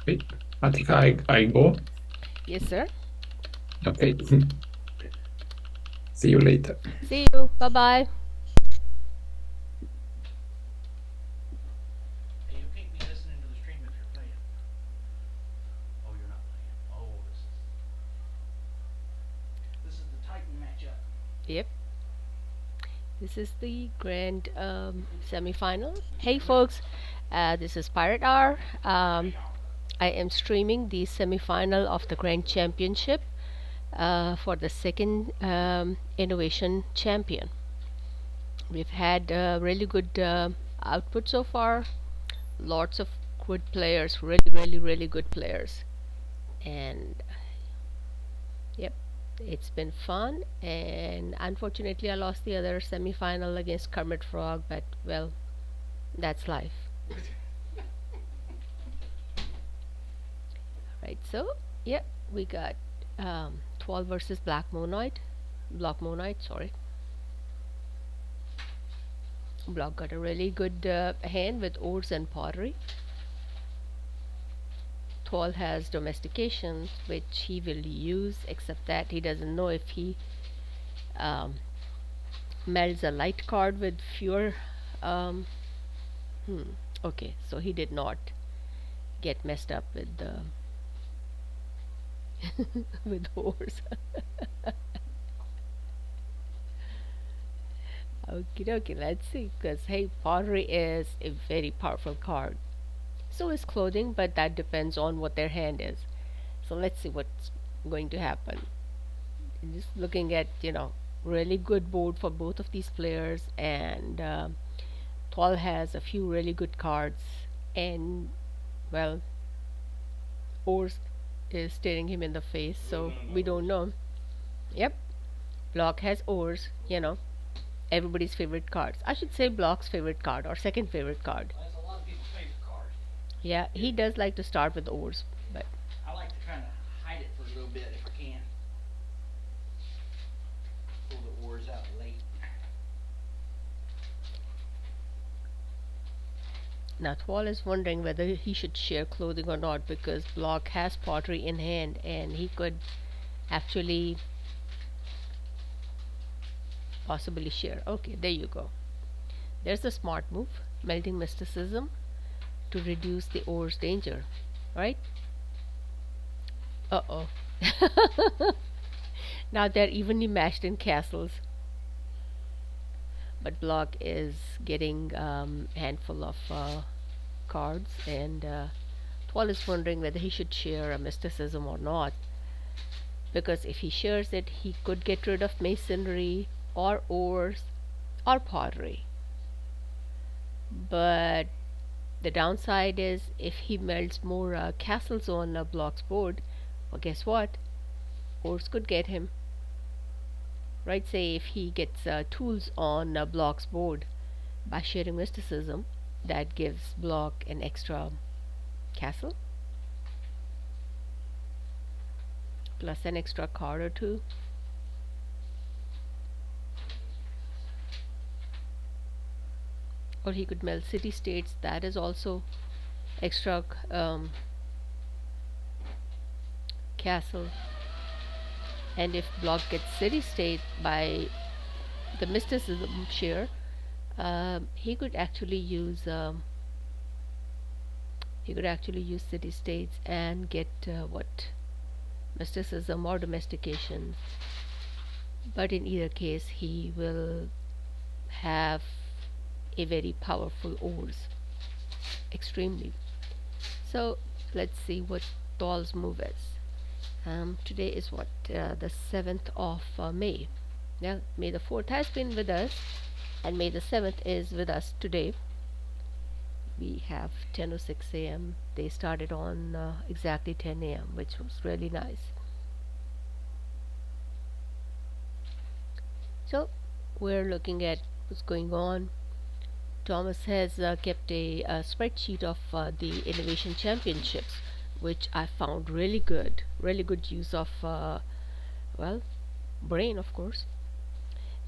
Wait, Atika, I go. Yes, sir. Okay. See you later. See you. Bye bye. Hey, you can't be listening to the stream if you're playing. Oh, you're not playing. Oh, this is the Titan matchup. Yep. This is the grand semifinal. Hey, folks. This is Pirate Hour. I am streaming the semifinal of the Grand Championship for the second Innovation Champion. We've had really good output so far. Lots of good players, really good players. And yep, it's been fun. And unfortunately, I lost the other semi-final against Kermit Frog, but well, that's life. Right, so yep, we got thwol versus blockmonoid, sorry. Block got a really good hand with ores and pottery. thwol has domestication, which he will use, except that he doesn't know if he um, melds a light card with fewer. Um, okay, so he did not get messed up with the with ores. Okay, okay, let's see. Because hey, pottery is a very powerful card. So is clothing, but that depends on what their hand is. So let's see what's going to happen. Just looking at really good board for both of these players, and thwol has a few really good cards, and well, ores is staring him in the face, so we don't know. Yep, block has ores. Everybody's favorite cards. I should say block's favorite card or second favorite card. Well, that's a lot of people's favorite card. Yeah, he does like to start with ores, but I like to kind of hide it for a little bit if I can. Pull the ores out late. now thwol is wondering whether he should share clothing or not because block has pottery in hand and he could actually possibly share. Okay, there you go. There's a smart move, melting mysticism to reduce the ore's danger, right? Uh oh. Now they're evenly matched in castles, but block is getting handful of cards, and thwol is wondering whether he should share a mysticism or not, because if he shares it, he could get rid of masonry or ores or pottery. But the downside is if he melts more castles on block's board, well, guess what? Ores could get him. Right? Say if he gets tools on block's board by sharing mysticism, that gives block an extra castle plus an extra card or two. Or he could melt city states, that is also extra castle. And if block gets city state by the mysticism share, he could actually use city states and get what mysticism or domestication. But in either case, he will have a very powerful ores, extremely. So let's see what thwol's move is. Today is what the 7th of May. Yeah, May the 4th has been with us, and May the 7th is with us today. We have 10:06 a.m. They started on exactly 10 a.m., which was really nice. So we're looking at what's going on. Thomas has kept a spreadsheet of the Innovation Championships, which I found really good use of, well, brain, of course.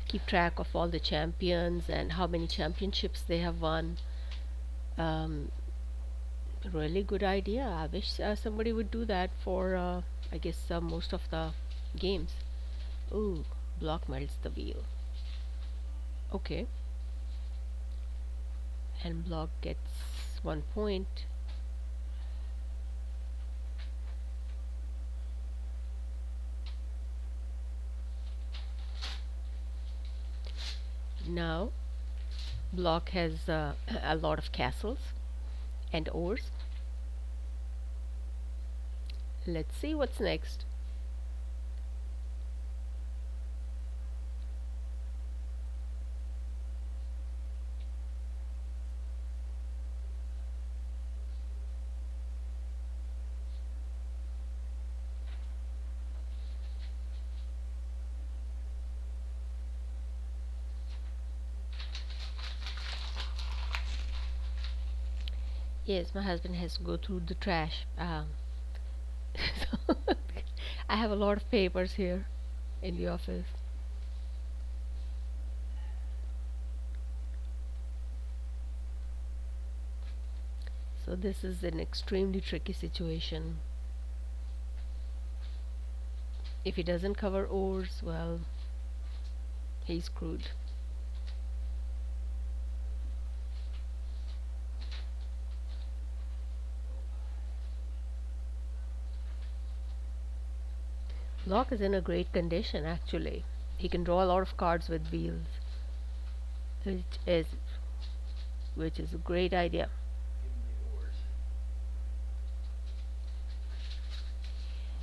Keep track of all the champions and how many championships they have won. Um, Really good idea. I wish somebody would do that for, I guess, most of the games. Ooh, block melts the wheel. Okay, and block gets 1 point. Now, block has a lot of castles and ores. Let's see what's next. Yes, my husband has to go through the trash. So I have a lot of papers here in the office. So this is an extremely tricky situation. If he doesn't cover ores, well, he's screwed. Block is in a great condition actually. He can draw a lot of cards with wheels, which is which is a great idea. Give him the oars.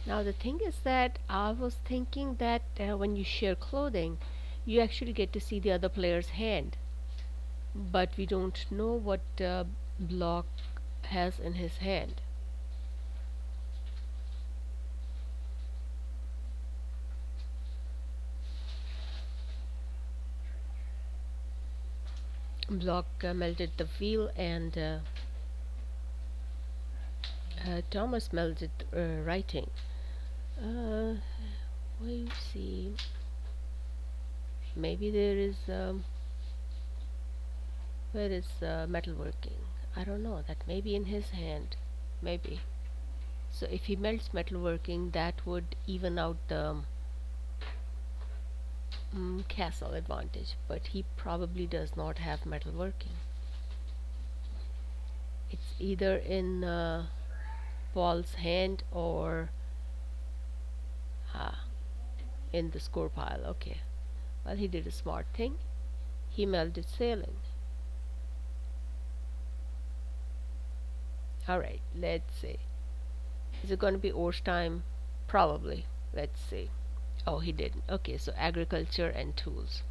Now the thing is that I was thinking that when you share clothing, you actually get to see the other player's hand, but we don't know what Block has in his hand. Block melted the wheel, and Thomas melted writing. Uh, we see. Maybe there is. Where is metalworking? I don't know. That may be in his hand. Maybe. So if he melts metalworking, that would even out the castle advantage. But he probably does not have metalworking. It's either in Paul's hand or ah, in the score pile. Okay. Well, he did a smart thing. He melted sailing. Alright, let's see. Is it going to be Or's time? Probably. Let's see. Oh, he didn't. Okay, so agriculture and tools.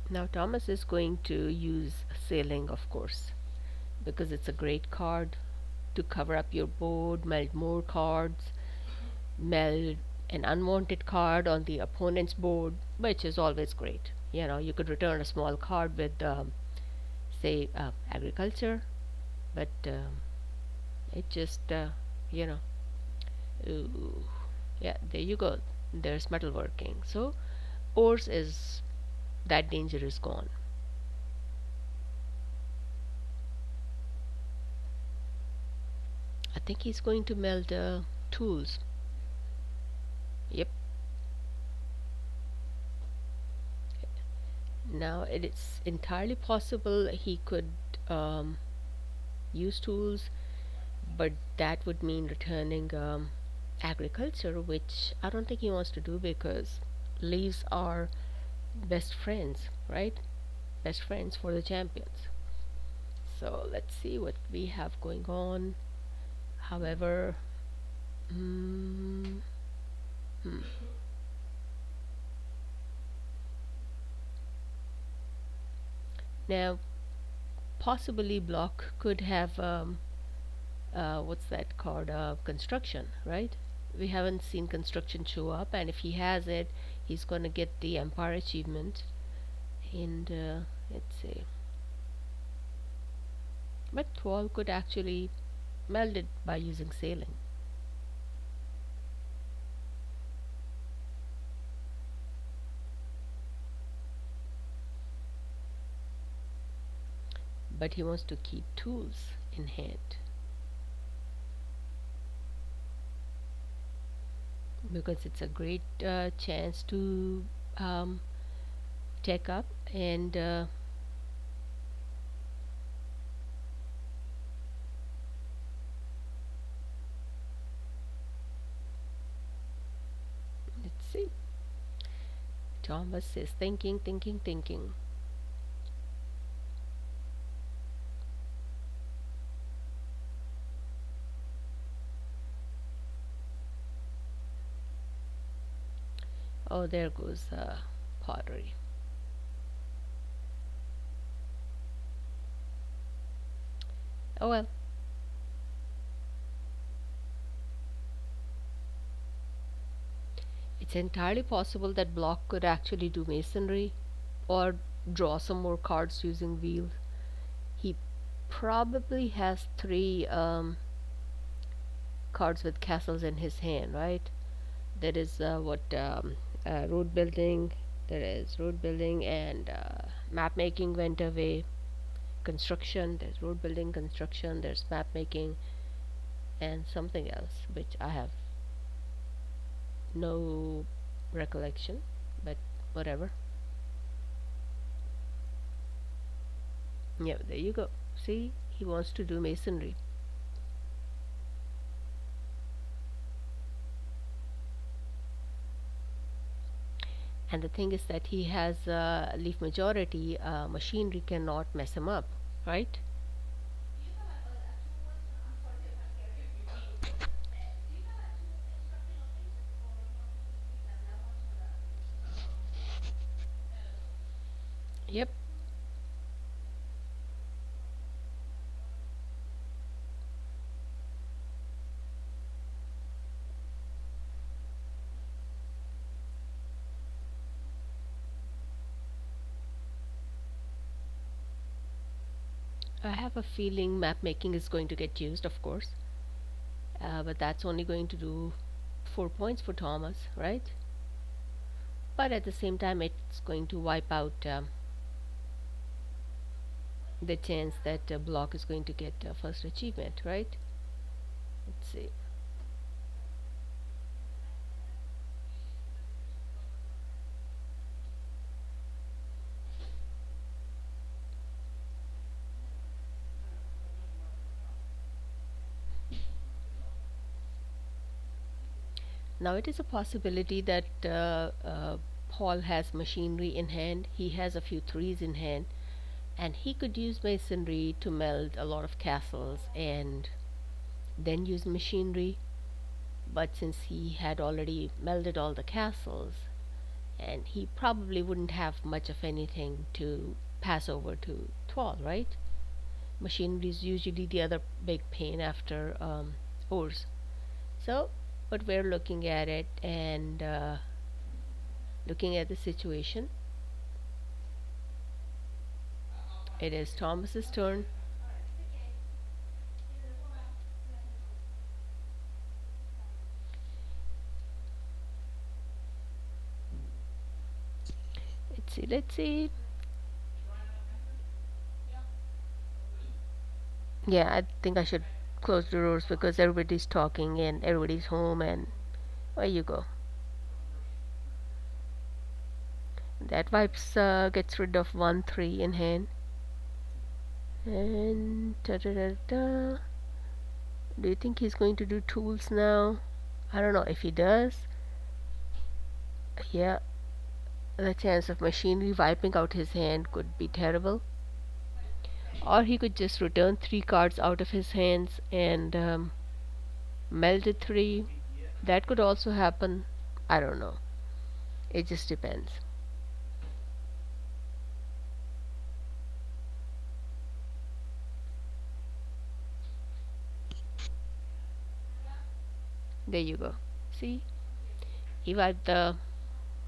Now Thomas is going to use sailing, of course, because it's a great card to cover up your board, meld more cards, meld an unwanted card on the opponent's board, which is always great. You know, you could return a small card with, say, agriculture, but it just, you know, ooh, yeah, there you go. There's metalworking. So, ores is that danger is gone. I think he's going to meld tools. Yep. Now it is entirely possible he could um, use tools, but that would mean returning agriculture, which I don't think he wants to do because leaves are best friends, right? Best friends for the champions. So let's see what we have going on. However, mm, hmm. Now possibly Block could have what's that called? Construction, right? We haven't seen construction show up, and if he has it, he's gonna get the Empire achievement. And let's see. But thwol could actually melded by using saline. But he wants to keep tools in hand because it's a great chance to um, take up and let's see. Thomas is thinking, thinking, thinking. Oh, there goes pottery. Oh well, it's entirely possible that Block could actually do masonry or draw some more cards using wheels. He probably has three cards with castles in his hand, right? There is road building. There is road building and map making went away. Construction. There's road building, construction. There's map making and something else which I have no recollection, but whatever. Yeah, there you go. See, he wants to do masonry. And the thing is that he has leaf majority, machinery cannot mess him up, right? Yep. I have a feeling map making is going to get used, of course, but that's only going to do 4 points for Thomas, right? But at the same time, it's going to wipe out the chance that Block is going to get first achievement, right? Let's see. Now it is a possibility that Paul has machinery in hand. He has a few threes in hand, and he could use masonry to meld a lot of castles and then use machinery. But since he had already melded all the castles, and he probably wouldn't have much of anything to pass over to thwol, right? Machinery is usually the other big pain after ores. So, but we're looking at it and looking at the situation. It is Thomas's turn. Let's see, let's see. Yeah, I think I should close the doors because everybody's talking and everybody's home and there you go. That wipes gets rid of 1 3 in hand. And da da da da. Do you think he's going to do tools now? I don't know if he does. Yeah, the chance of machinery wiping out his hand could be terrible. Or he could just return 3 cards out of his hands and meld it 3. That could also happen. I don't know. It just depends. There you go. See? He wiped the.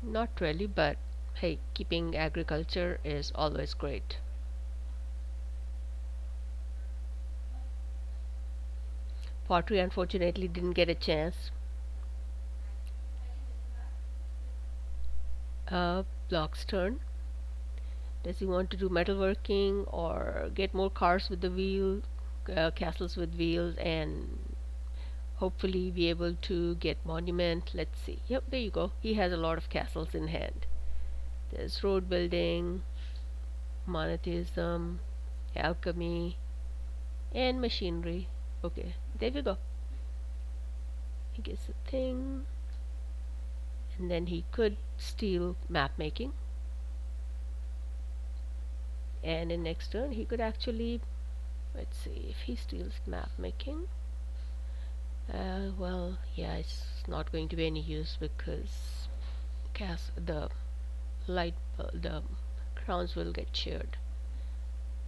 Not really, but hey, keeping agriculture is always great. Pottery unfortunately didn't get a chance. Block's turn. Does he want to do metalworking or get more cars with the wheel, castles with wheels, and hopefully be able to get monument? Let's see. Yep, there you go. He has a lot of castles in hand. There's road building, monotheism, alchemy, and machinery. Okay, there we go. He gets a thing, and then he could steal map making. And in next turn, he could actually, let's see, if he steals map making, well, yeah, it's not going to be any use because the the crowns will get shared.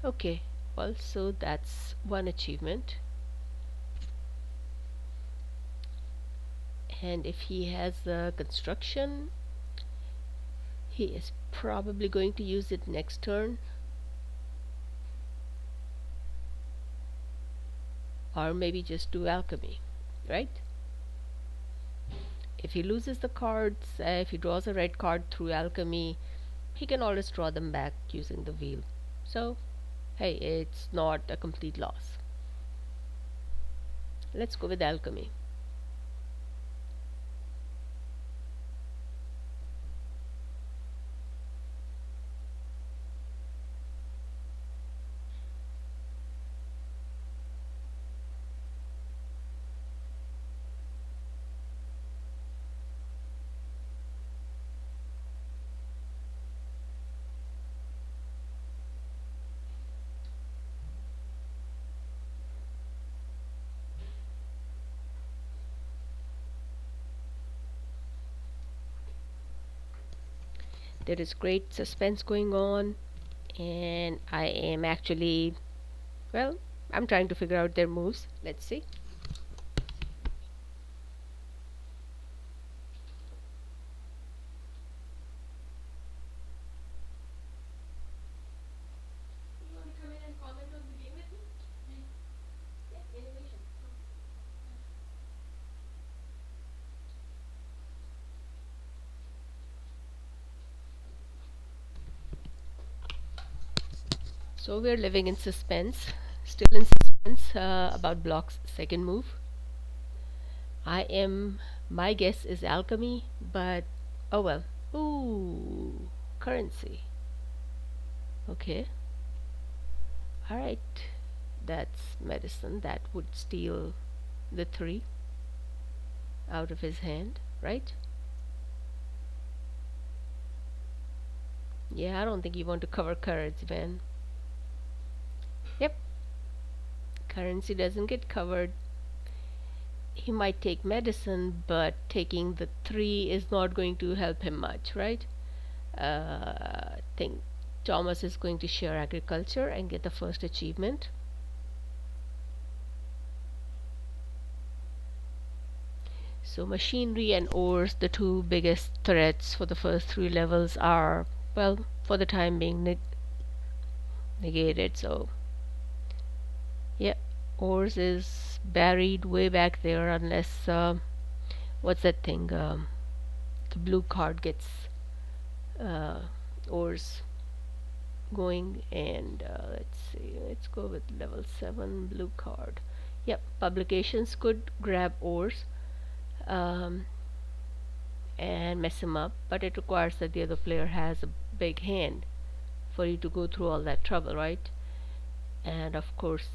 Okay, well, so that's one achievement. And if he has the construction, he is probably going to use it next turn, or maybe just do alchemy, right? If he loses the cards, if he draws a red card through alchemy, he can always draw them back using the wheel. So, hey, it's not a complete loss. Let's go with alchemy. There is great suspense going on, and I am actually, well, I'm trying to figure out their moves. Let's see. You want to come in and comment on the game with me? Yeah, animation. So we're living in suspense, still in suspense about Block's second move. My guess is alchemy, but oh well. Ooh, currency. Okay, alright. That's medicine. That would steal the 3 out of his hand, right? Yeah, I don't think you want to cover cards, man. Yep, currency doesn't get covered. He might take medicine, but taking the 3 is not going to help him much, right? I think Thomas is going to share agriculture and get the first achievement. So machinery and ores, the two biggest threats for the first 3 levels, are, well, for the time being negated. So yeah, ores is buried way back there unless what's that thing, the blue card gets uh, ores going. And let's see, let's go with level 7 blue card. Yep, publications could grab ores um, and mess him up, but it requires that the other player has a big hand for you to go through all that trouble, right? And of course,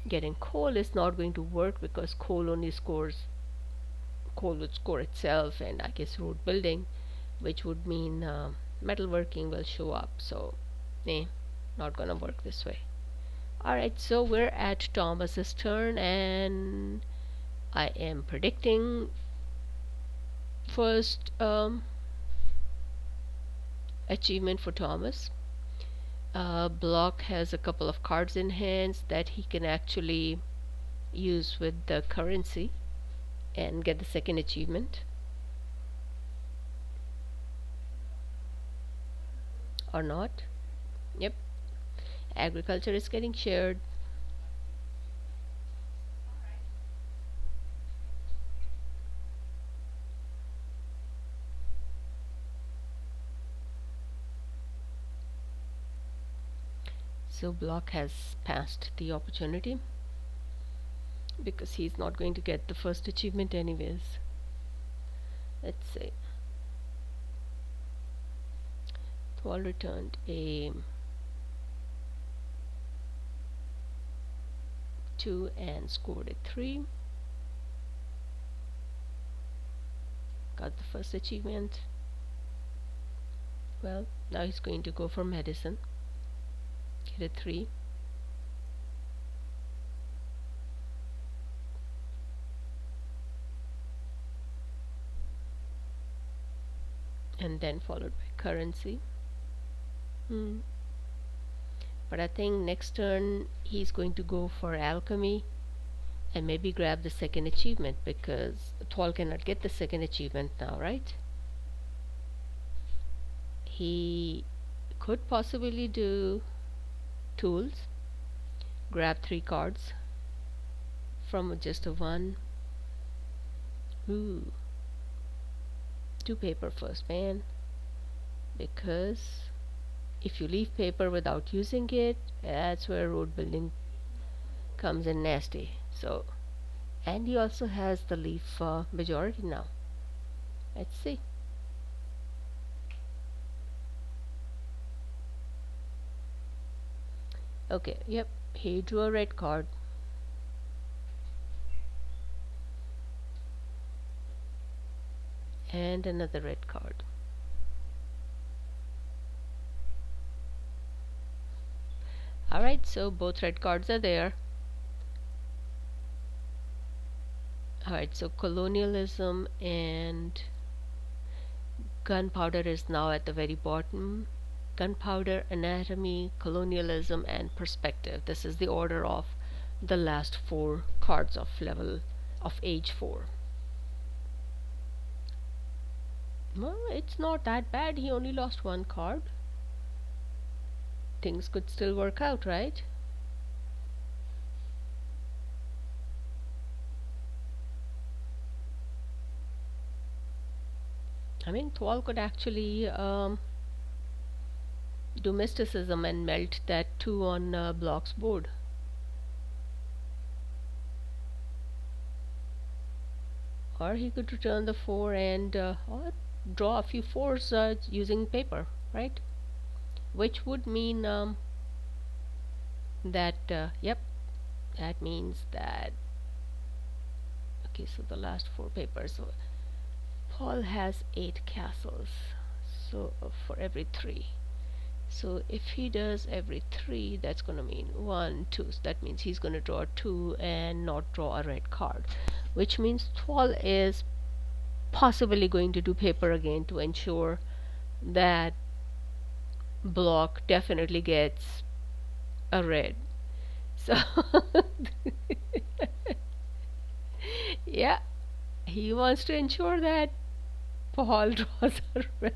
getting coal is not going to work because coal would score itself, and I guess road building, which would mean metalworking will show up. So, not gonna work this way. Alright, so we're at Thomas's turn, and I am predicting first achievement for Thomas. Block has a couple of cards in hands that he can actually use with the currency and get the second achievement. Or not. Yep. Agriculture is getting shared. So Block has passed the opportunity because he's not going to get the first achievement anyways. Let's see. thwol returned a 2 and scored a 3. Got the first achievement. Well, now he's going to go for medicine. Get a 3. And then followed by currency. But I think next turn he's going to go for alchemy and maybe grab the second achievement, because thwol cannot get the second achievement now, right? He could possibly do tools, grab 3 cards from just a 1. Ooh, do paper first, man, because if you leave paper without using it, that's where road building comes in nasty. So, and he also has the leaf majority now. Let's see. Okay, yep, he drew a red card. And another red card. Alright, so both red cards are there. Alright, so colonialism and gunpowder is now at the very bottom. Gunpowder, anatomy, colonialism, and perspective. This is the order of the last 4 cards of level of age 4. Well, it's not that bad. He only lost 1 card. Things could still work out, right? I mean, thwol could actually do mysticism and melt that 2 on Block's board. Or he could return the 4 and or draw a few 4s using paper, right? Which would mean that, yep, that means that, okay, so the last 4 papers. So Paul has 8 castles, so for every 3. So if he does every 3, that's gonna mean 1, 2. So that means he's gonna draw 2 and not draw a red card, which means thwol is possibly going to do paper again to ensure that Block definitely gets a red. So yeah, he wants to ensure that Paul draws a red.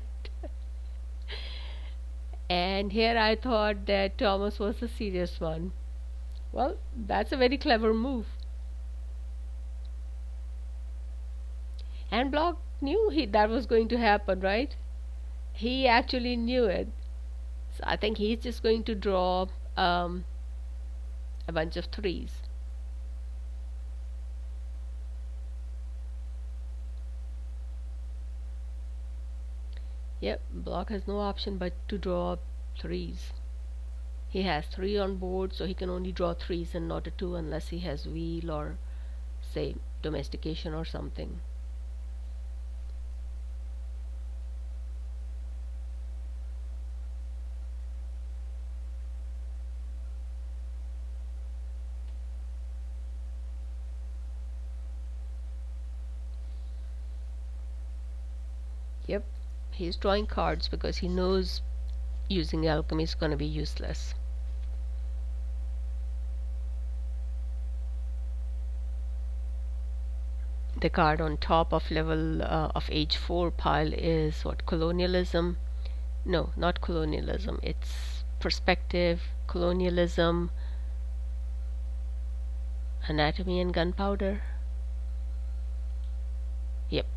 And here I thought that Thomas was the serious one. Well, that's a very clever move. And Block knew that was going to happen, right? He actually knew it. So I think he's just going to draw a bunch of 3s. Yep, Block has no option but to draw 3s. He has 3 on board, so he can only draw 3s and not a 2 unless he has wheel or, say, domestication or something. Yep, he's drawing cards because he knows using alchemy is going to be useless. The card on top of level of age 4 pile is what? Colonialism? No, not colonialism. It's perspective, colonialism, anatomy, and gunpowder. Yep.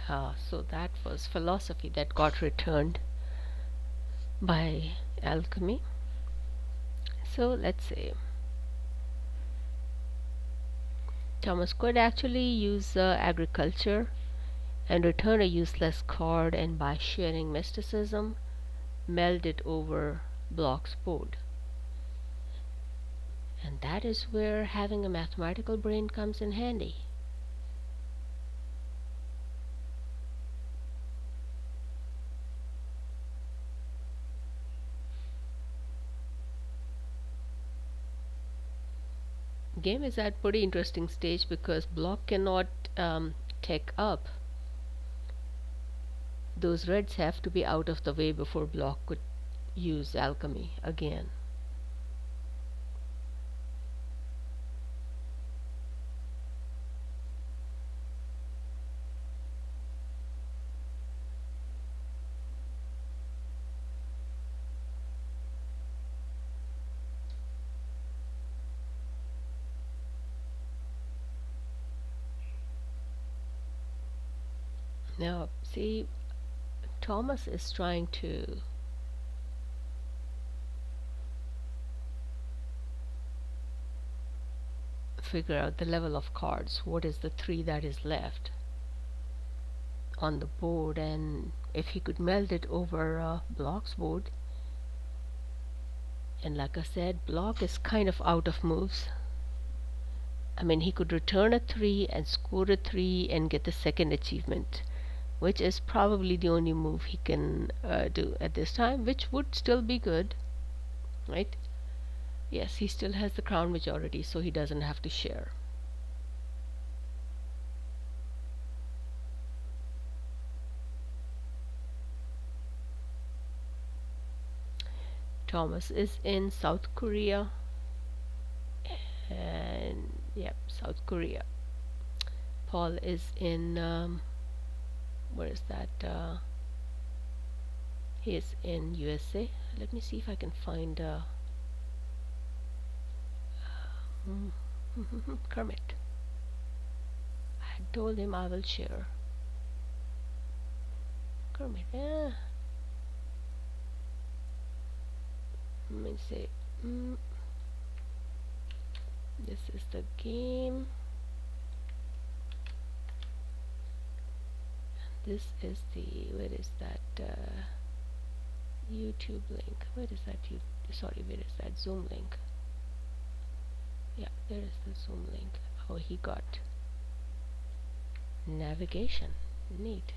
So that was philosophy that got returned by alchemy. So let's say Thomas could actually use agriculture and return a useless card, and by sharing mysticism, meld it over Block's board. And that is where having a mathematical brain comes in handy. Game is at pretty interesting stage because Block cannot take up. Those reds have to be out of the way before Block could use alchemy again. Now, see, Thomas is trying to figure out the level of cards. What is the 3 that is left on the board, and if he could meld it over Block's board. And like I said, Block is kind of out of moves. I mean, he could return a 3 and score a 3 and get the second achievement, which is probably the only move he can do at this time, which would still be good, right? Yes, he still has the crown majority, so he doesn't have to share. Thomas is in South Korea, and yep, South Korea. Paul is in where is that? He is in USA. Let me see if I can find Kermit. I told him I will share. Kermit, let me say, this is the game. This is the, where is that YouTube link? Where is that where is that Zoom link? Yeah, there is the Zoom link. Oh, he got navigation. Neat.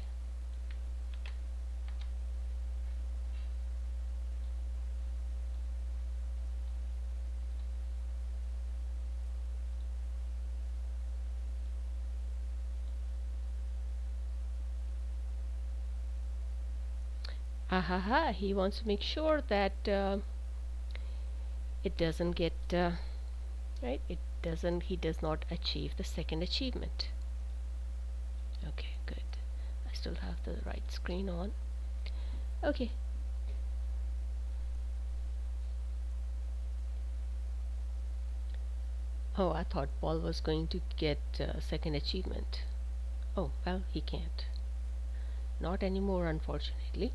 Ahaha, he wants to make sure that it doesn't get right, he does not achieve the second achievement. Okay, good. I still have the right screen on. Okay. Oh, I thought Paul was going to get second achievement. Oh, well, he can't. Not anymore, unfortunately.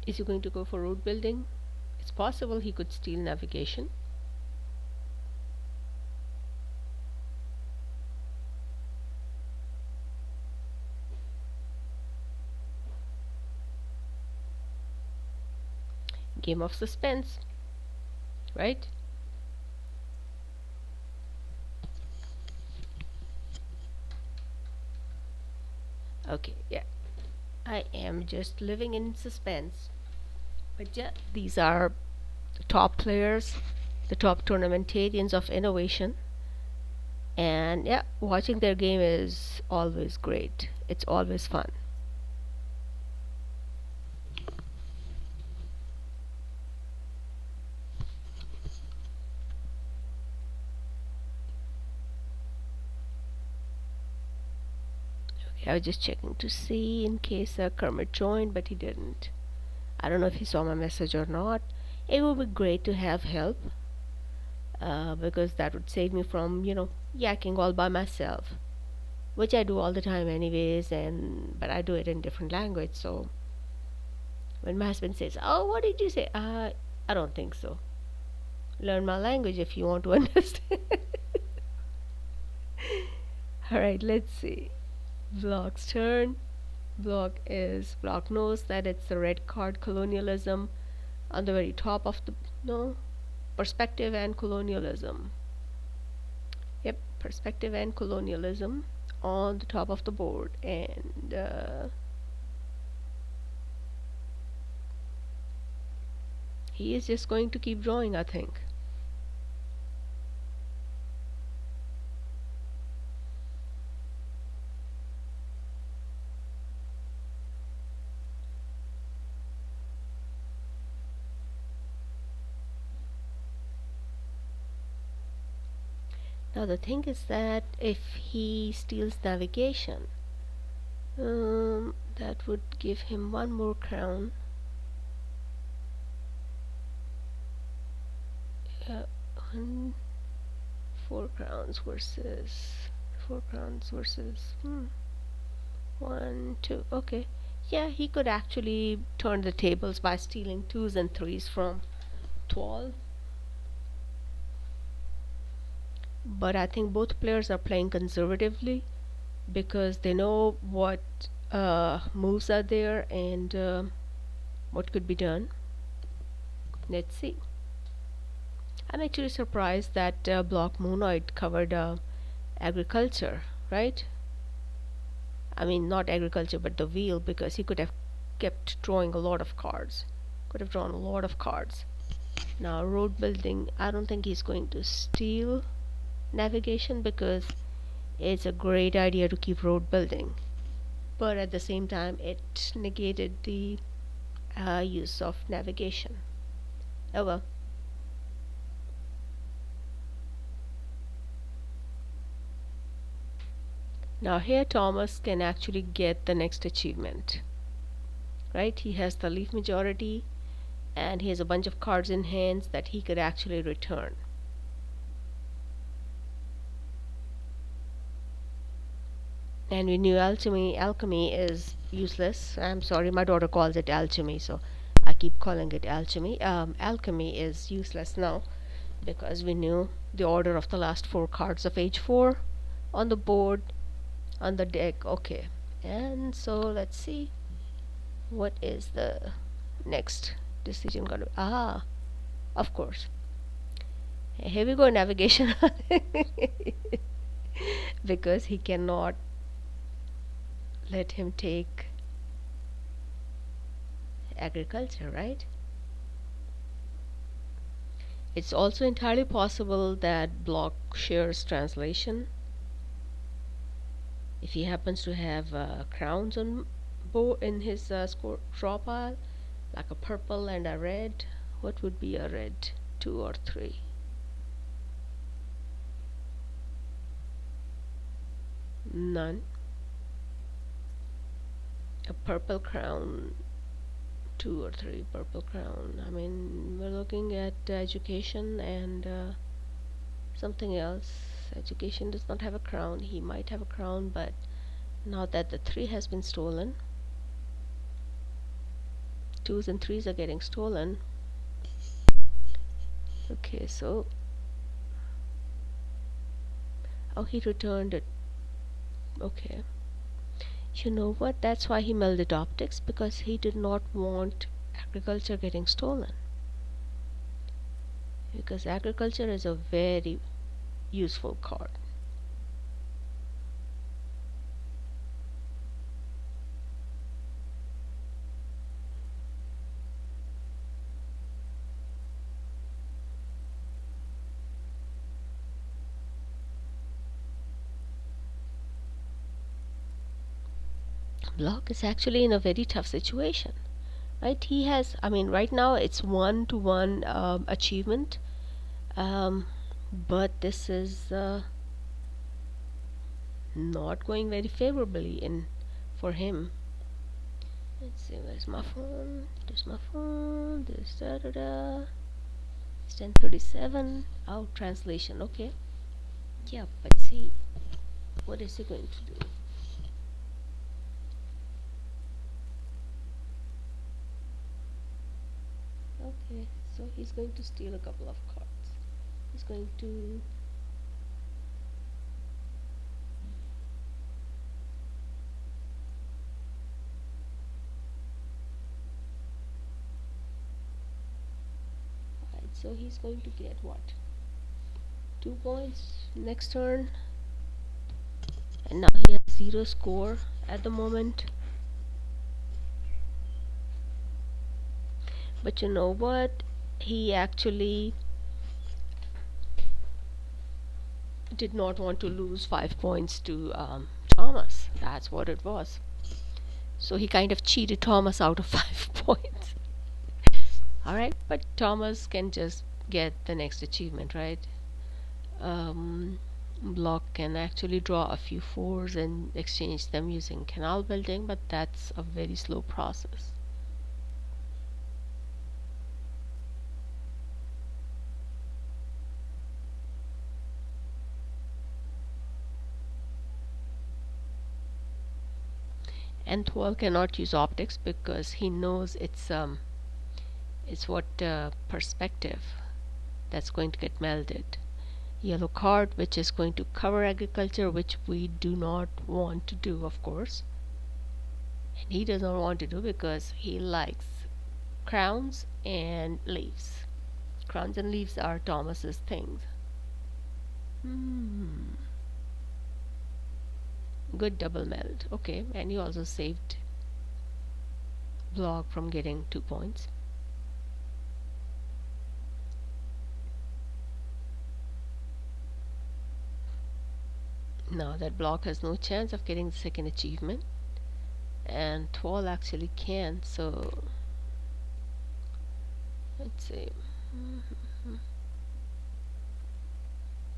Is he going to go for road building? It's possible he could steal navigation. Game of suspense, right? Okay, yeah. I am just living in suspense. But yeah, these are the top players, the top tournamentarians of innovation. And yeah, watching their game is always great. It's always fun. I was just checking to see in case Kermit joined, but he didn't. I don't know if he saw my message or not. It would be great to have help, because that would save me from, yakking all by myself, which I do all the time anyways, and but I do it in different language. So when my husband says, "Oh, what did you say?" I don't think so. Learn my language if you want to understand. All right, let's see. Block's turn. Block knows that it's the red card colonialism on the very top of the no perspective and colonialism. Yep, perspective and colonialism on the top of the board, and he is just going to keep drawing, I think. Now the thing is that if he steals navigation, that would give him one more crown. Uh, one, four crowns versus 1, 2. Okay, yeah, he could actually turn the tables by stealing twos and threes from thwol. But I think both players are playing conservatively because they know what moves are there and what could be done. Let's see. I'm actually surprised that blockmonoid covered agriculture, right? I mean, not agriculture, but the wheel, because he could have kept drawing a lot of cards. Could have drawn a lot of cards. Now, road building, I don't think he's going to steal navigation because it's a great idea to keep road building. But at the same time, it negated the use of navigation. Oh well. Now here Thomas can actually get the next achievement. Right? He has the leaf majority and he has a bunch of cards in hands that he could actually return. And we knew alchemy is useless. I'm sorry, my daughter calls it alchemy, so I keep calling it alchemy. Alchemy is useless now because we knew the order of the last four cards of age 4 on the board, on the deck. Okay, and so let's see what is the next decision going to be. Of course, here we go, navigation. Because he cannot let him take agriculture, right? It's also entirely possible that Block shares translation. If he happens to have crowns on in his draw pile, like a purple and a red, what would be a red? 2 or 3? None. A purple crown, 2 or 3 purple crown. I mean, we're looking at education and something else. Education does not have a crown. He might have a crown, but now that the 3 has been stolen, 2s and 3s are getting stolen. Okay, so he returned it. Okay, you know what, that's why he melded optics, because he did not want agriculture getting stolen, because agriculture is a very useful card. Block is actually in a very tough situation, right? He has, I mean, right now it's 1-to-1 achievement, but this is not going very favorably in for him. Let's see, where's my phone? There's my phone. This da da da. It's 10:37. Oh, translation. Okay. Yeah, but see, what is he going to do? Okay, so he's going to steal a couple of cards. He's going to hide. So he's going to get what? 2 points next turn. And now he has 0 score at the moment. But you know what? He actually did not want to lose 5 points to Thomas. That's what it was. So he kind of cheated Thomas out of 5 points. Alright, but Thomas can just get the next achievement, right? Block can actually draw a few 4s and exchange them using canal building, but that's a very slow process. And thwol cannot use optics because he knows it's what perspective that's going to get melded. Yellow card, which is going to cover agriculture, which we do not want to do, of course. And he does not want to do because he likes crowns and leaves. Crowns and leaves are Thomas's things. Good double meld. Okay, and you also saved block from getting 2 points. Now that block has no chance of getting the second achievement, and thwol actually can, so let's see.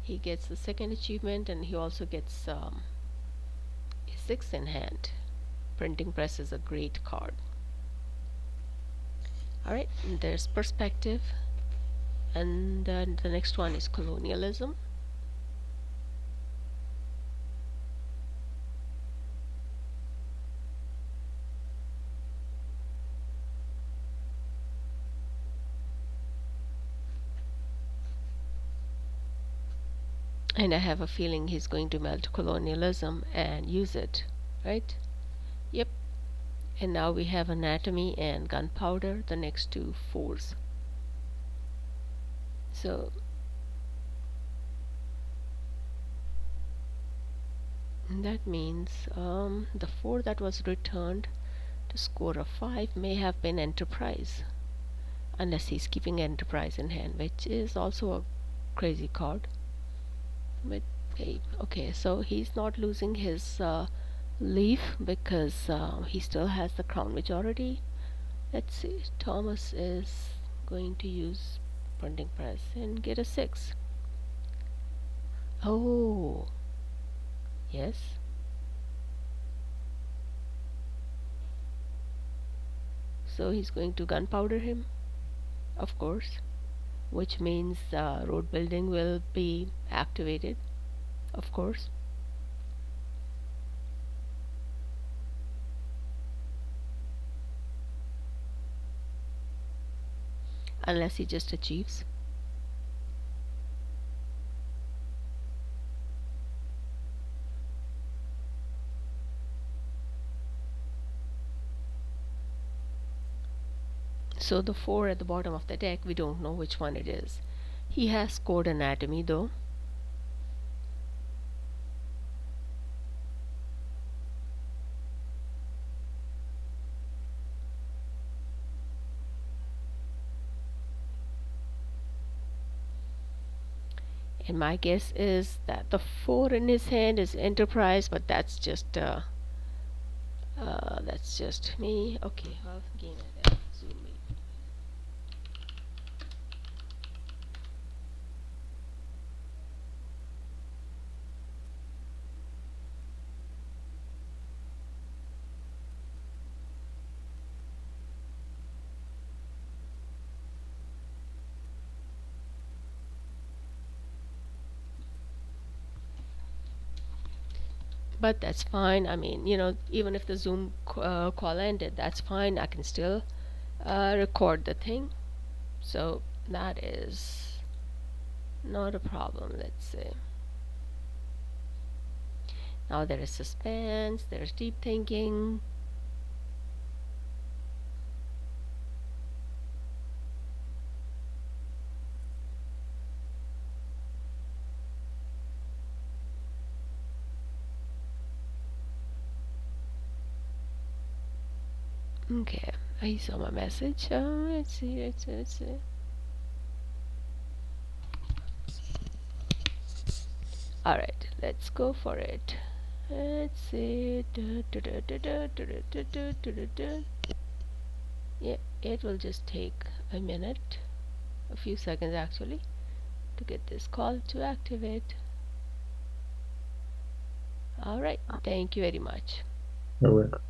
He gets the second achievement and he also gets a 6 in hand. Printing press is a great card. Alright, there's perspective, and then the next one is colonialism. And I have a feeling he's going to melt colonialism and use it, right? Yep. And now we have anatomy and gunpowder, the next 2 4s. So that means the 4 that was returned to score a 5 may have been enterprise, unless he's keeping enterprise in hand, which is also a crazy card. But hey, okay, so he's not losing his leaf because he still has the crown majority. Let's see, Thomas is going to use printing press and get a 6. Oh, yes. So he's going to gunpowder him, of course, which means road building will be activated, of course. Unless he just achieves. So the 4 at the bottom of the deck, we don't know which one it is. He has scored anatomy though. And my guess is that the 4 in his hand is enterprise, but that's just me. Okay, I'll game it. Zoom in. But that's fine. I mean, even if the Zoom call ended, that's fine. I can still record the thing. So that is not a problem, let's say. Now there is suspense, there's deep thinking. Okay, I saw my message. Let's see. Alright, let's go for it. Let's see. Yeah, it will just take a minute, a few seconds actually, to get this call to activate. Alright, thank you very much. You're welcome.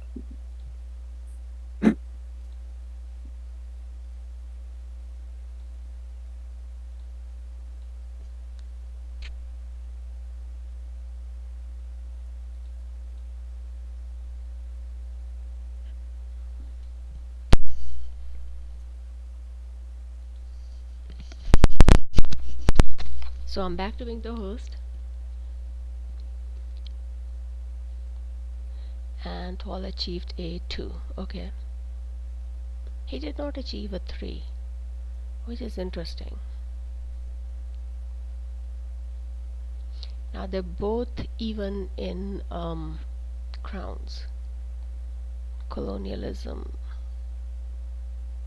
So I'm back to being the host, and thwol achieved a 2. Okay. He did not achieve a 3, which is interesting. Now they're both even in crowns. Colonialism.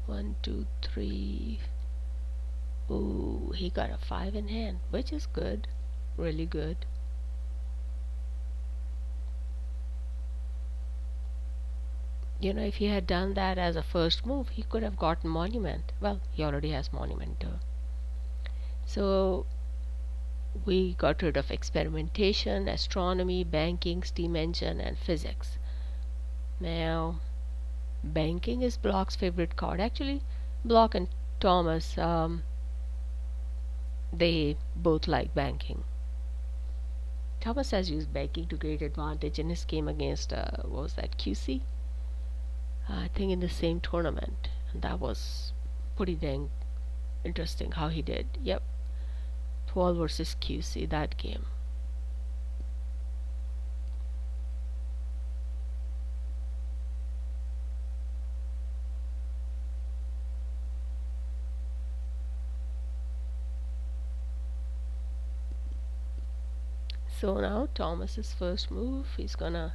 1, 2, 3. Ooh, he got a 5 in hand, which is good. Really good. If he had done that as a first move, he could have gotten monument. Well, he already has monument too. So we got rid of experimentation, astronomy, banking, steam engine, and physics. Now, banking is Block's favorite card. Actually, Block and Thomas, they both like banking. Thomas has used banking to great advantage in his game against, what was that, QC? I think in the same tournament. And that was pretty dang interesting how he did. Yep, thwol versus QC, that game. So now Thomas's first move, he's gonna.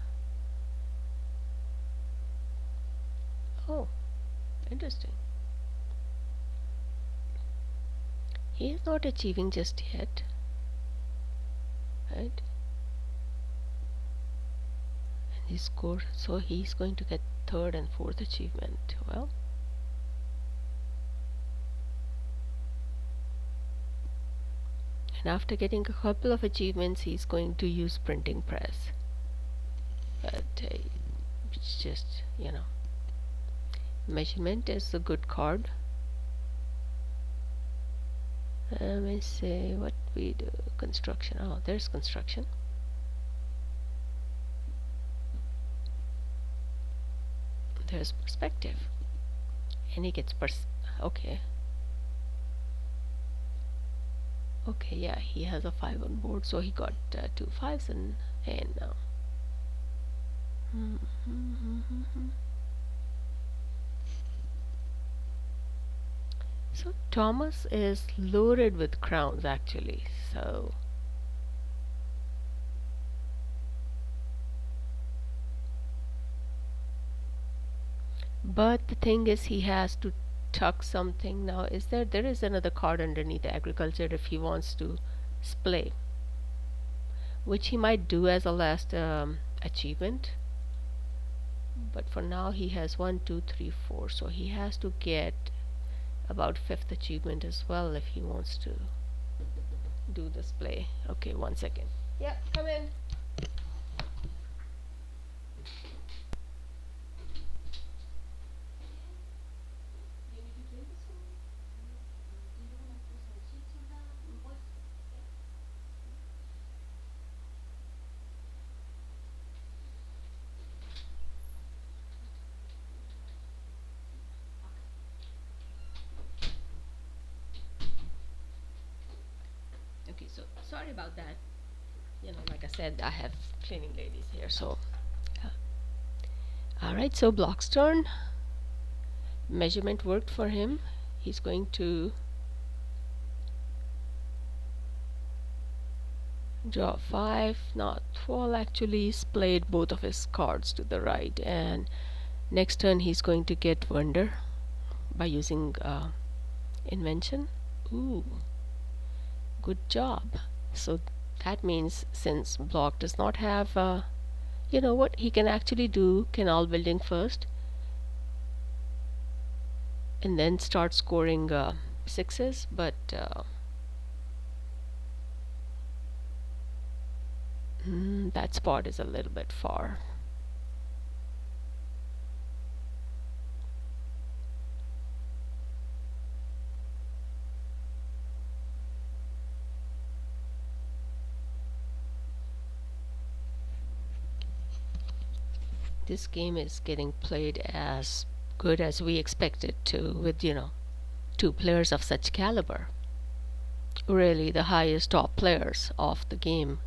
Oh, interesting. He is not achieving just yet, right? And he scored, so he's going to get third and fourth achievement. Well, and after getting a couple of achievements, he's going to use printing press. But it's just, measurement is a good card. Let me see what we do. Construction. Oh, there's construction. There's perspective. And he gets okay. Okay, yeah, he has a 5 on board, so he got 2 5s in hand now. So Thomas is loaded with crowns actually. So but the thing is he has to tuck something now. There is another card underneath agriculture if he wants to splay, which he might do as a last achievement. But for now he has 1, 2, 3, 4, so he has to get about 5th achievement as well if he wants to do this play. Okay, 1 second. Yeah, come in. Okay, so sorry about that. Like I said, I have cleaning ladies here, so. Yeah. All right, so Block's turn. Measurement worked for him. He's going to draw 5. Not thwol actually splayed both of his cards to the right, and next turn he's going to get wonder by using invention. Ooh, good job. So that means since Block does not have you know what he can actually do canal building first and then start scoring sixes, but that spot is a little bit far. This game is getting played as good as we expect it to, with two players of such caliber, really the highest top players of the game.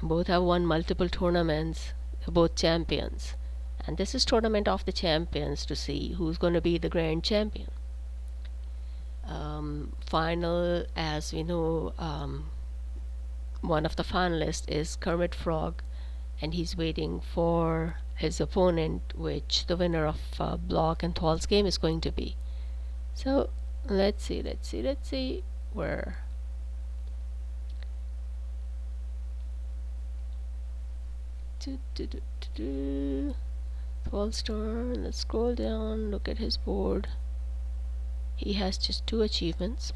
Both have won multiple tournaments. They're both champions, and this is tournament of the champions to see who's going to be the grand champion. Final, as we know, one of the finalists is Kermit Frog, and he's waiting for his opponent, which the winner of Block and thwol's game is going to be. So let's see where thwol's turn. Let's scroll down, look at his board. He has just 2 achievements,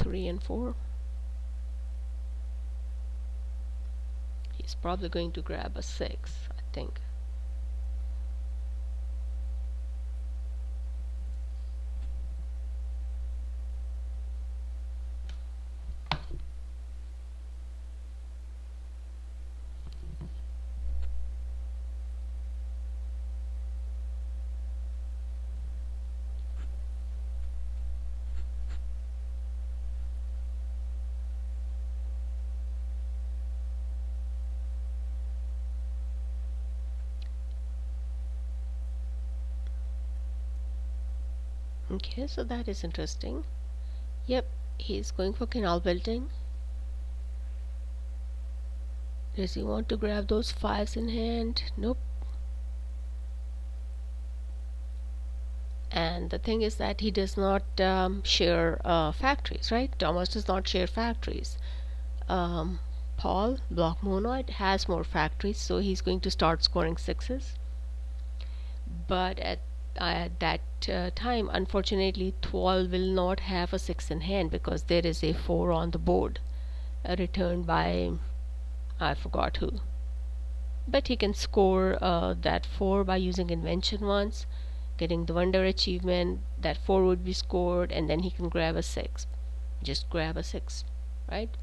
3 and 4. He's probably going to grab a 6, I think. Okay, so that is interesting. Yep, he's going for canal building. Does he want to grab those 5s in hand? Nope. And the thing is that he does not share factories, right? Thomas does not share factories. Paul, blockmonoid, has more factories, so he's going to start scoring 6s. But at that time, unfortunately, thwol will not have a 6 in hand because there is a 4 on the board, returned by I forgot who. But he can score that 4 by using invention once, getting the wonder achievement. That 4 would be scored, and then he can grab a 6. Just grab a 6, right?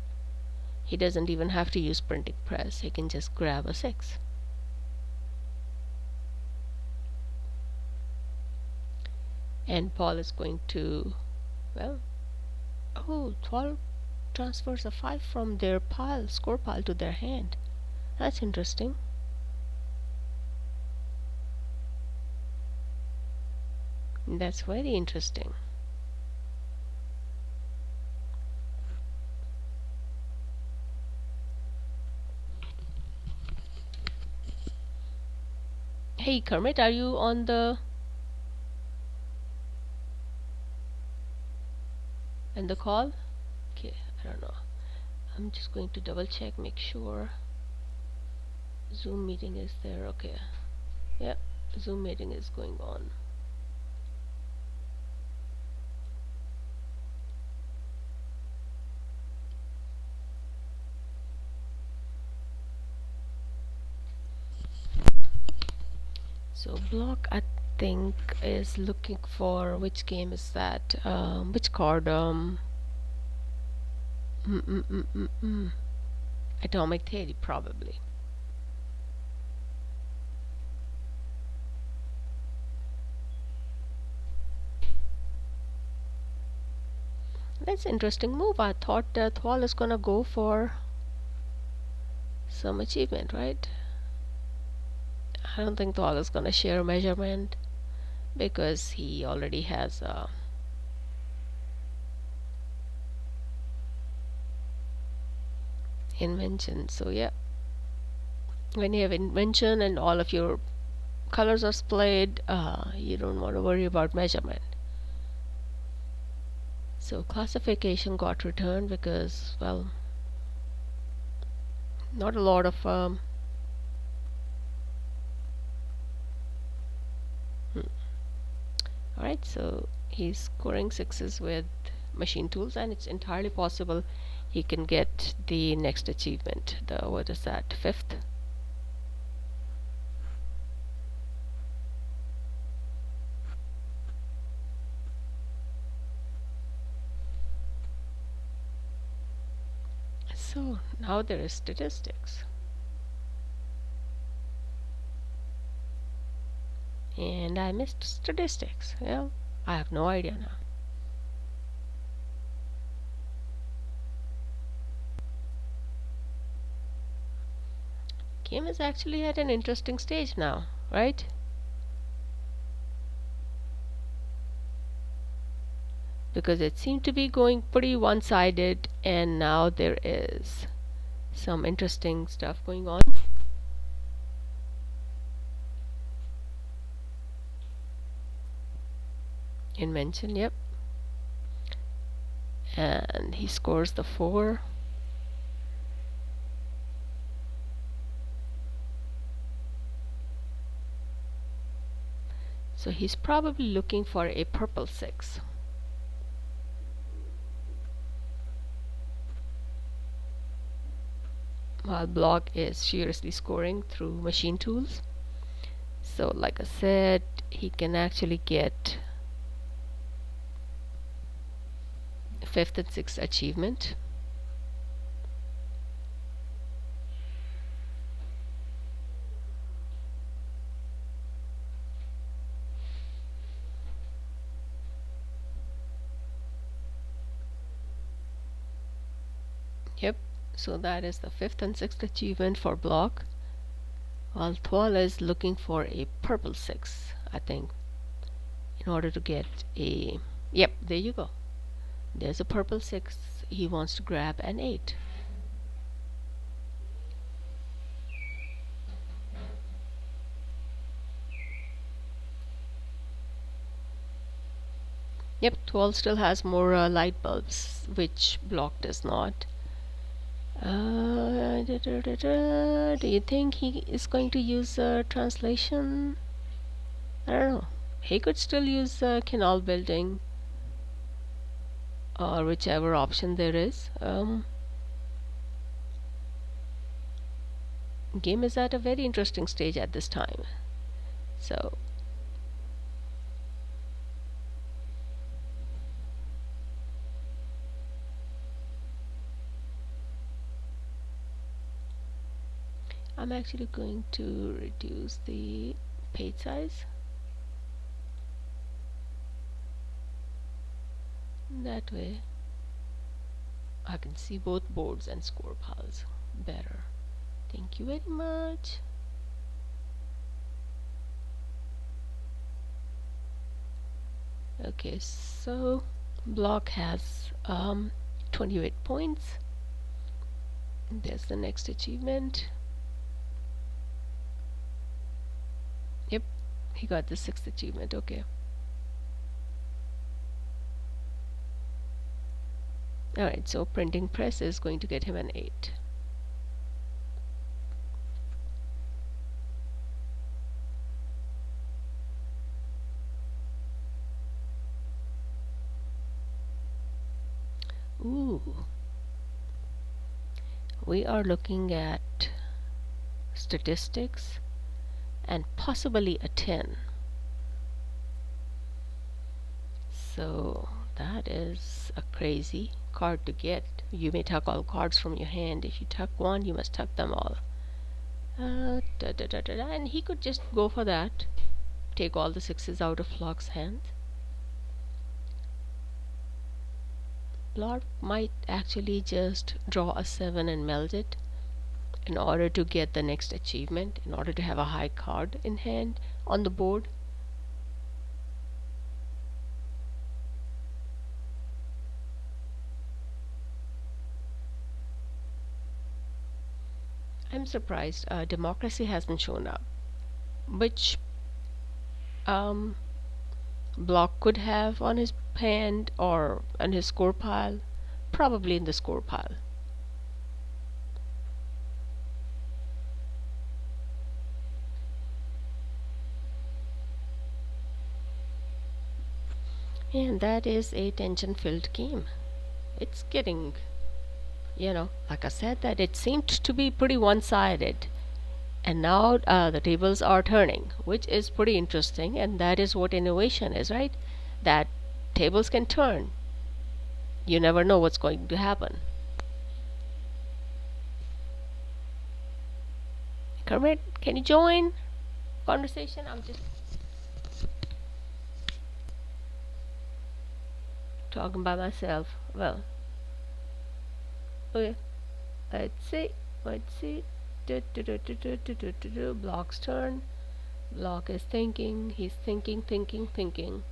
He doesn't even have to use printing press. He can just grab a 6. And Paul is going to, well, oh, thwol transfers a 5 from their pile, score pile, to their hand. That's interesting. That's very interesting. Hey Kermit, are you on the call? Okay, I don't know. I'm just going to double check, make sure Zoom meeting is there. Okay, yeah, Zoom meeting is going on. So Block, I think, is looking for, which game is that? Which card? Atomic Theory, probably. That's an interesting move. I thought thwol is gonna go for some achievement, right? I don't think thwol is gonna share measurement because he already has invention. So yeah, when you have invention and all of your colors are splayed, you don't want to worry about measurement. So classification got returned because, well, not a lot of alright, so he's scoring sixes with machine tools, and it's entirely possible he can get the next achievement. The what is that? Fifth. So now there is statistics. And I missed statistics. Well, I have no idea now. Game is actually at an interesting stage now, right? Because it seemed to be going pretty one-sided, and now there is some interesting stuff going on. Invention, yep. And he scores the 4. So he's probably looking for a purple 6. While block is seriously scoring through machine tools. So like I said, he can actually get 5th and 6th achievement. Yep, so that is the 5th and 6th achievement for block, while thwol is looking for a purple 6, I think, in order to get a, yep, there you go, there's a purple 6. He wants to grab an 8. Yep, thwol still has more light bulbs, which block does not. Do you think he is going to use translation? I don't know. He could still use canal building or whichever option there is. Game is at a very interesting stage at this time. So I'm actually going to reduce the page size. That way I can see both boards and score piles better. Thank you very much. Okay, so block has 28 points. There's the next achievement. Yep, he got the 6th achievement. Okay. Alright, so printing press is going to get him an 8. Ooh. We are looking at statistics and possibly a 10. So that is a crazy card to get. You may tuck all cards from your hand. If you tuck one, you must tuck them all. And he could just go for that. Take all the 6s out of Flock's hand. Block might actually just draw a 7 and meld it in order to get the next achievement, in order to have a high card in hand on the board. I'm surprised democracy hasn't shown up. Which um, Block could have on his hand or on his score pile? Probably in the score pile. And that is a tension filled game. It's getting, like I said, that it seemed to be pretty one sided. And now the tables are turning, which is pretty interesting, and that is what innovation is, right? That tables can turn. You never know what's going to happen. Kermit, can you join conversation? I'm just talking by myself. Well, okay. Let's see. Let's see. Block's turn. Block is thinking. He's thinking, thinking, thinking.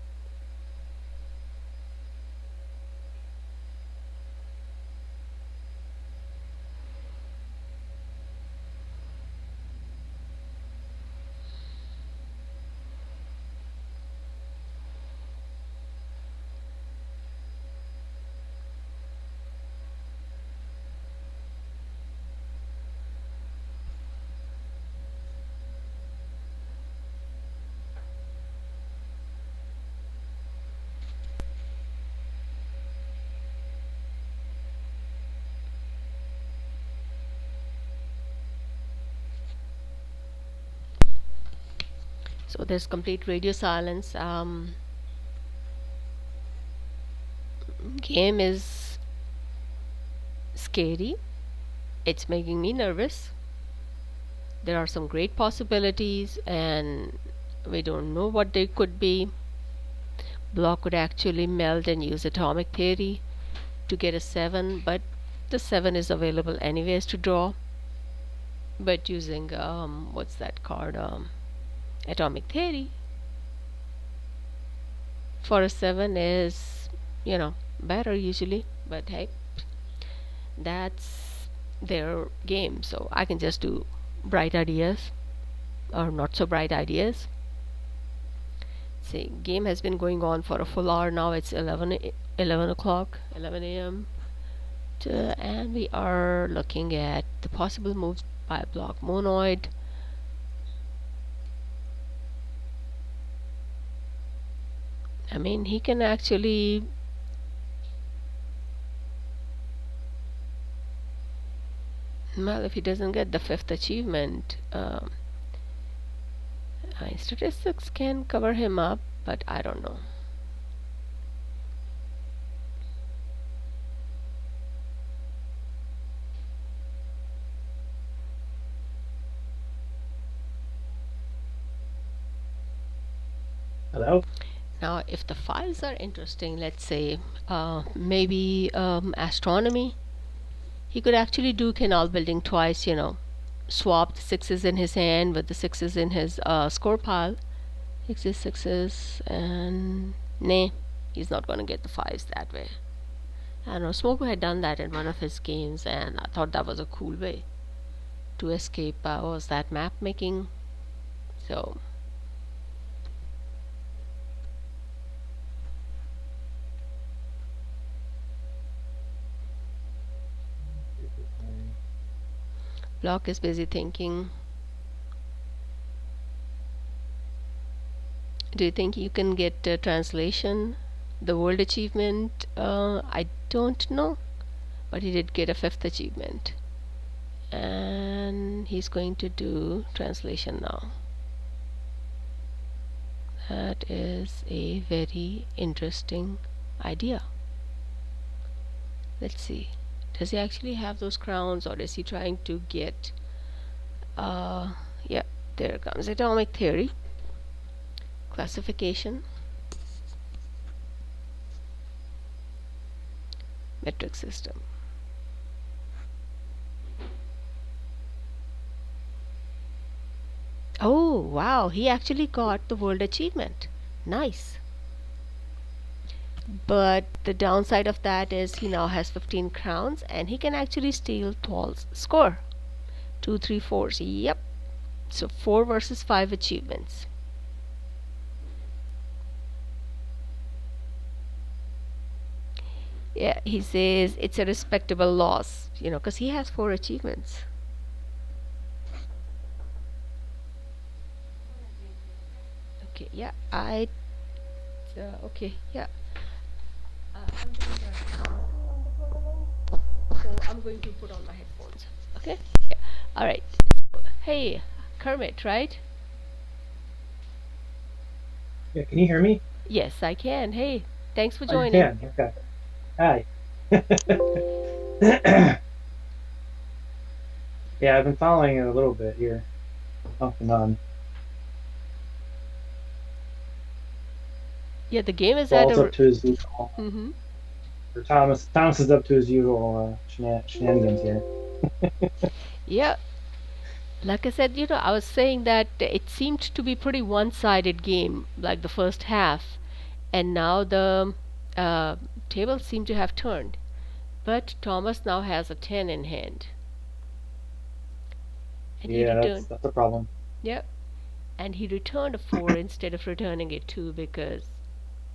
So there's complete radio silence. Game is scary. It's making me nervous. There are some great possibilities, and we don't know what they could be. Block could actually meld and use atomic theory to get a 7, but the 7 is available anyways to draw. But using, what's that card? Atomic theory for a 7 is, better usually. But hey, that's their game, so I can just do bright ideas or not so bright ideas. See, game has been going on for a full hour now. It's 11 o'clock, 11 a.m. And we are looking at the possible moves by blockmonoid. I mean, he can actually well, if he doesn't get the 5th achievement, statistics can cover him up, but I don't know. Hello? Now, if the files are interesting, let's say maybe astronomy, he could actually do canal building twice, swap the 6s in his hand with the 6s in his score pile. 6s, 6s, and nay, he's not going to get the 5s that way. I don't know, Smoko had done that in one of his games, and I thought that was a cool way to escape, was that map making. So, Block is busy thinking. Do you think you can get translation, the world achievement? I don't know, but he did get a 5th achievement, and he's going to do translation now. That is a very interesting idea. Let's see. Does he actually have those crowns, or is he trying to get yeah, there comes atomic theory, classification, metric system. Oh, wow, he actually got the world achievement. Nice. But the downside of that is he now has 15 crowns and he can actually steal thwol's score. 2, 3, 4. Yep. So 4 versus 5 achievements. Yeah, he says it's a respectable loss, because he has 4 achievements. Okay, yeah, okay, yeah. I'm doing the commentary on the tournament, so I'm going to put on my headphones. Okay? Yeah. All right. Hey, Kermit, right? Yeah, can you hear me? Yes, I can. Hey, thanks for Oh, you joining. can. Okay. Hi. Yeah, I've been following it a little bit here, off and on. Yeah, the game is at Ball's a. up to his usual, Mm-hmm. or Thomas is up to his usual shenanigans here. Yeah, like I said, I was saying that it seemed to be pretty one-sided game, like the first half, and now the uh, tables seem to have turned. But Thomas now has a 10 in hand, and he Yeah, returned. that's a problem. Yep, and he returned a 4 instead of returning a 2 because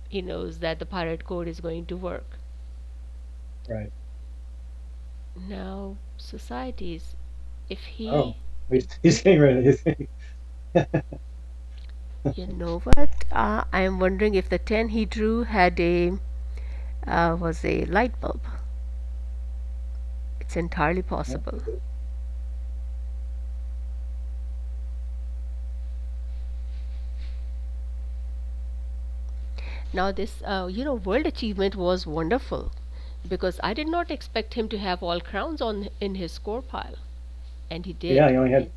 he knows that the pirate code is going to work. Right. Now, societies, if he, Oh, he's getting rid of his. you know what? I'm wondering if the 10 he drew had a was a light bulb. It's entirely possible. Now, this, world achievement was wonderful because I did not expect him to have all crowns on in his score pile, and he Yeah, did. he only had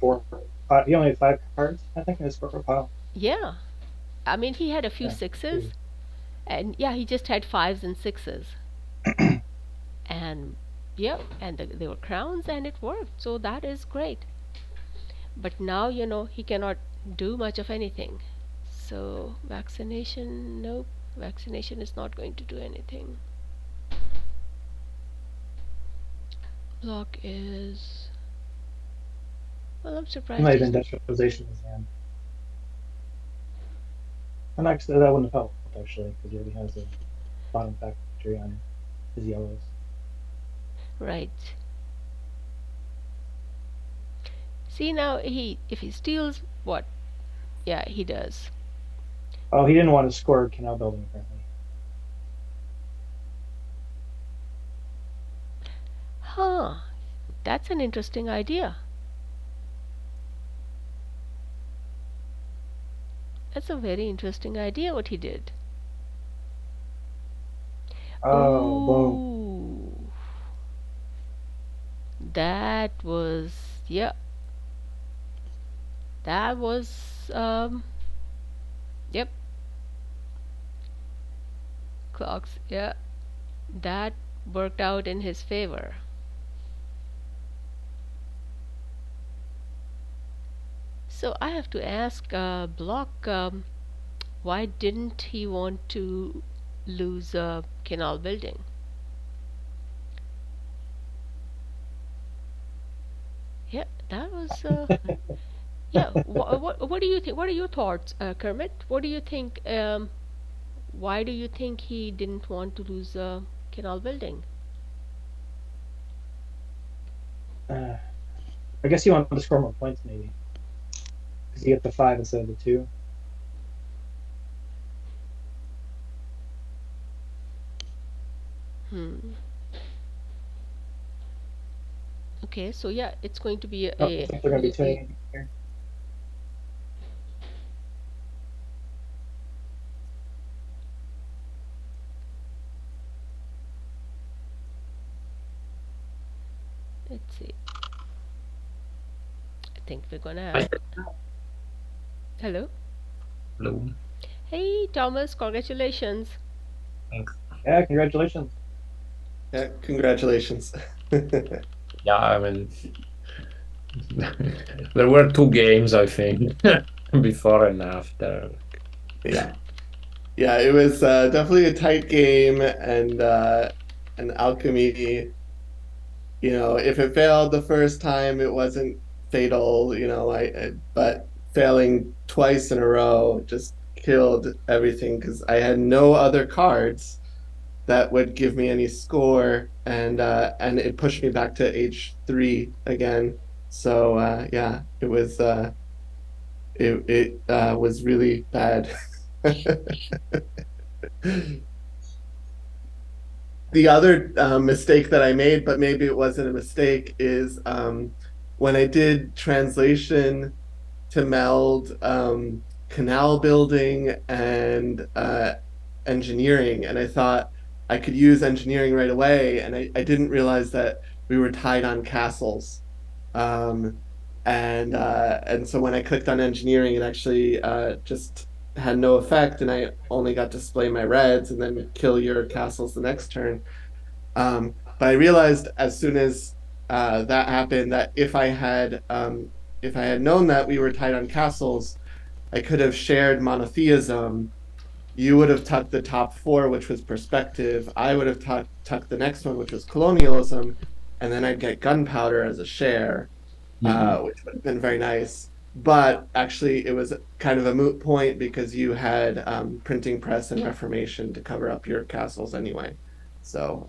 he only had 5 cards, I think, in his score pile. Yeah, I mean, he had a few Yeah. sixes, and yeah, he just had fives and sixes, and yeah, and they were crowns, and it worked. So that is great. But now, he cannot do much of anything. So, vaccination, nope. Vaccination is not going to do anything. Block is. Well, I'm He surprised might have he's. been industrialization in his hand. And actually, that wouldn't have helped, actually, because he already has a bottom factory on his yellows. Right. See now, if he steals, what? Yeah, he does. Oh, he didn't want to score canal building, apparently. Huh. That's an interesting idea. That's a very interesting idea what he did. Oh, boom. Ooh. That was. Yeah. That was. Yep. Clocks. Yeah. That worked out in his favor. So I have to ask Block, why didn't he want to lose canal building? Yeah, that was. Yeah, what do you think? What are your thoughts, Kermit? What do you think? Why do you think he didn't want to lose canal building? Uh, I guess he wanted to score more points, maybe, because he get the 5 instead of the 2. Hmm. Okay, so yeah, it's going to be Oh, I think they're going to be tuning in here. let's see. I think we're gonna. Hi. Hello. Hello. Hey, Thomas. Congratulations. Thanks. Yeah, congratulations. Yeah, congratulations. Yeah, I mean, there were two games, I think, before and after. Yeah. Yeah, it was definitely a tight game and alchemy, if it failed the first time, it wasn't fatal, but failing twice in a row just killed everything because I had no other cards that would give me any score, and it pushed me back to age 3 again. So yeah, it was really bad. The other mistake that I made, but maybe it wasn't a mistake, is when I did translation to meld canal building and engineering, and I thought I could use engineering right away, and I didn't realize that we were tied on castles. Um, and so when I clicked on engineering, it actually just had no effect, and I only got to display my reds and then kill your castles the next turn. But I realized as soon as that happened that if I had known that we were tied on castles, I could have shared monotheism. You would have tucked the top four, which was perspective. I would have tucked the next one, which was colonialism, and then I'd get gunpowder as a share, Mhm. which would have been very nice. But actually, it was kind of a moot point because you had printing press and Reformation to cover up your castles anyway. So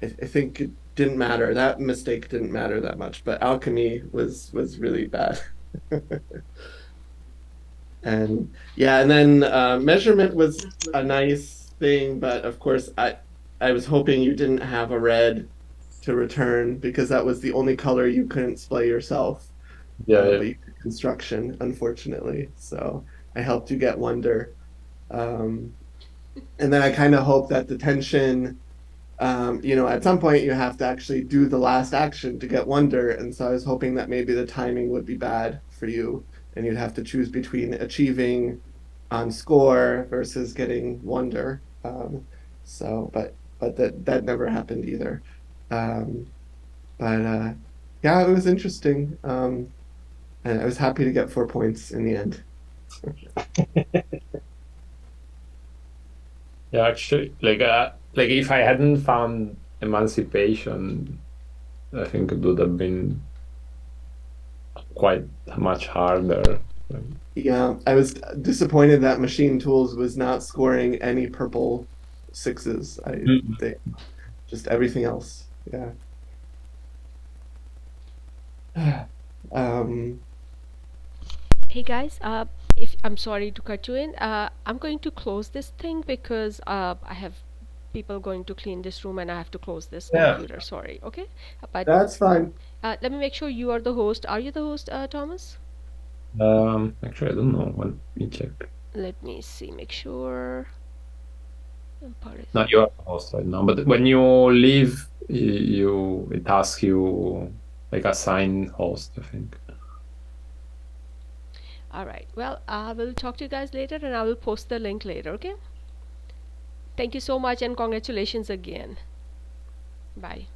I think it didn't matter. That mistake didn't matter that much, but alchemy was really bad. And yeah, and then measurement was a nice thing, but of course I was hoping you didn't have a red to return because that was the only color you couldn't display yourself. Yeah, yeah. But you did construction, unfortunately. So I helped you get wonder. Um, and then I kind of hope that the tension, at some point you have to actually do the last action to get wonder. And so I was hoping that maybe the timing would be bad for you and you'd have to choose between achieving on score versus getting wonder. But that never happened either. Um, but yeah, it was interesting. And I was happy to get 4 points in the end. Yeah, actually, like if I hadn't found Emancipation, I think it would have been quite much harder. Yeah, I was disappointed that Machine Tools was not scoring any purple sixes. Mm. They just everything else. Yeah. Um, Hey guys, if I'm sorry to cut you in, I'm going to close this thing because I have people going to clean this room and I have to close this Yeah. computer. Sorry, okay? But that's fine. let me make sure you are the host. Are you the host, Thomas? Actually, I don't know. Let me check. Let me see, make sure. No, you're a host right now. But when you leave, it asks you like assign host, I think. All right. Well, I will talk to you guys later and I will post the link later, okay? Thank you so much and congratulations again. Bye.